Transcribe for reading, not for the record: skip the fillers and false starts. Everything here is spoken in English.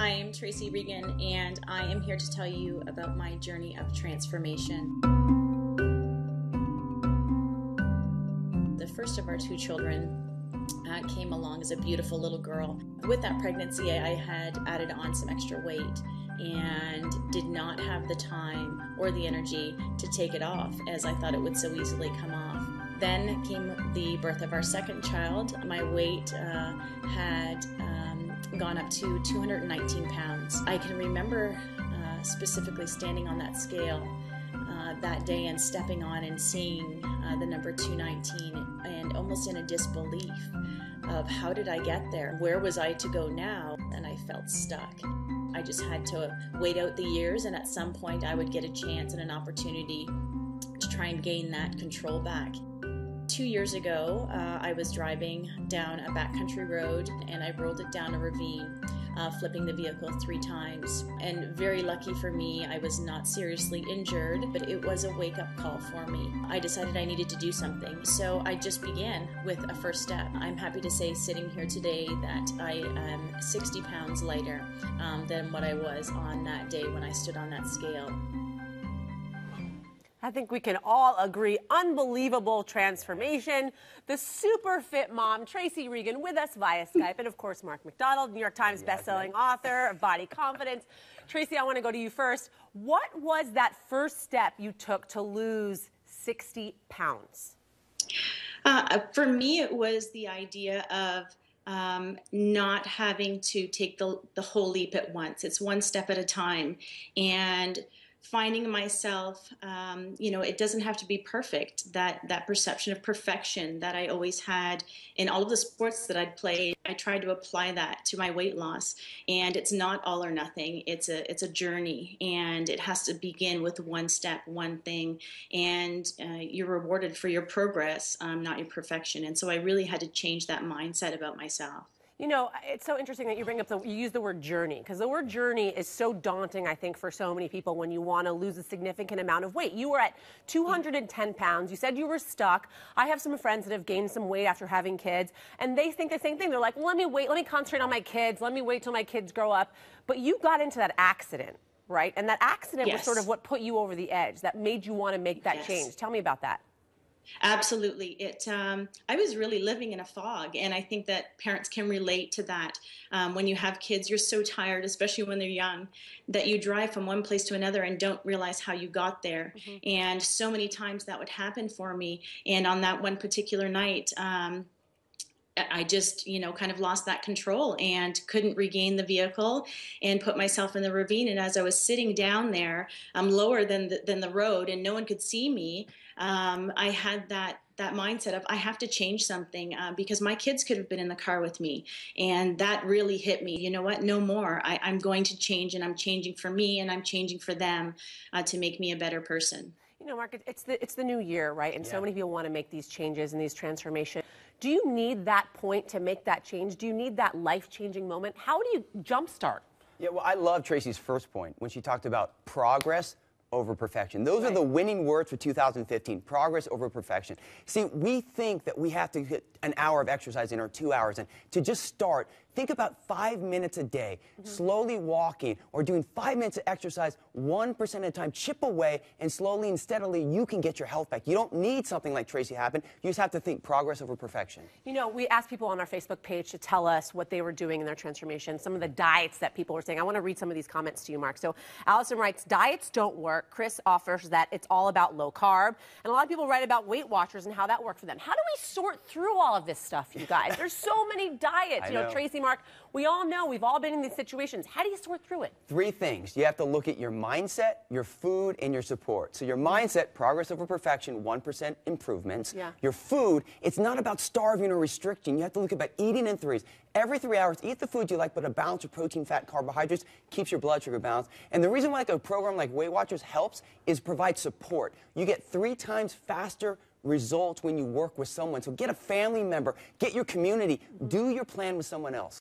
I am Tracy Regan, and I am here to tell you about my journey of transformation. The first of our two children came along as a beautiful little girl. With that pregnancy, I had added on some extra weight and did not have the time or the energy to take it off, as I thought it would so easily come off. Then came the birth of our second child. My weight had gone up to 219 pounds. I can remember specifically standing on that scale that day and stepping on and seeing the number 219 and almost in a disbelief of how did I get there? Where was I to go now? And I felt stuck. I just had to wait out the years, and at some point I would get a chance and an opportunity to try and gain that control back. 2 years ago, I was driving down a backcountry road and I rolled it down a ravine, flipping the vehicle 3 times. And very lucky for me, I was not seriously injured, but it was a wake-up call for me. I decided I needed to do something, so I just began with a first step. I'm happy to say, sitting here today, that I am 60 pounds lighter than what I was on that day when I stood on that scale. I think we can all agree, unbelievable transformation. The super fit mom, Tracy Regan, with us via Skype. And of course, Mark Macdonald, New York Times bestselling author of Body Confidence. Tracy, I want to go to you first. What was that first step you took to lose 60 pounds? For me, it was the idea of not having to take the whole leap at once. It's one step at a time. And finding myself, it doesn't have to be perfect. That perception of perfection that I always had in all of the sports that I'd played, I tried to apply that to my weight loss. And it's not all or nothing. It's a journey, and it has to begin with one step, one thing, and you're rewarded for your progress, not your perfection. And so I really had to change that mindset about myself. You know, it's so interesting that you bring up you use the word journey, because the word journey is so daunting, I think, for so many people when you want to lose a significant amount of weight. You were at 210 pounds. You said you were stuck. I have some friends that have gained some weight after having kids, and they think the same thing. They're like, well, let me concentrate on my kids. Let me wait till my kids grow up. But you got into that accident, right? And that accident was sort of what put you over the edge, that made you want to make that change. Tell me about that. Absolutely. I was really living in a fog, and I think that parents can relate to that. When you have kids, you're so tired, especially when they're young, that you drive from one place to another and don't realize how you got there. Mm-hmm. And so many times that would happen for me. And on that one particular night, I just, kind of lost that control and couldn't regain the vehicle and put myself in the ravine. And as I was sitting down there, I'm lower than the road and no one could see me. I had that mindset of I have to change something because my kids could have been in the car with me. And that really hit me. You know what? No more. I'm going to change, and I'm changing for me, and I'm changing for them to make me a better person. You know, Mark, it's the new year, right? And so many people want to make these changes and these transformations. Do you need that point to make that change? Do you need that life-changing moment? How do you jumpstart? Yeah, well, I love Tracy's first point when she talked about progress over perfection. Those are the winning words for 2015, progress over perfection. See, we think that we have to hit an hour of exercise in or 2 hours, and to just start, think about 5 minutes a day, slowly walking or doing 5 minutes of exercise 1% at a time. Chip away, and slowly and steadily you can get your health back. You don't need something like Tracy happened. You just have to think progress over perfection. You know, we asked people on our Facebook page to tell us what they were doing in their transformation, some of the diets that people were saying. I want to read some of these comments to you, Mark. So Allison writes, diets don't work. Chris offers that it's all about low carb. And a lot of people write about Weight Watchers and how that worked for them. How do we sort through all of this stuff, you guys? There's so many diets. You know, Tracy, Mark, we all know, we've all been in these situations. How do you sort through it? 3 things. You have to look at your mindset, your food, and your support. So your mindset, progress over perfection, 1% improvements. Yeah. Your food, it's not about starving or restricting. You have to look about eating in threes. Every 3 hours, eat the food you like, but a balance of protein, fat, carbohydrates keeps your blood sugar balanced. And the reason why a program like Weight Watchers helps is provide support. You get 3 times faster results when you work with someone. So get a family member, get your community, do your plan with someone else.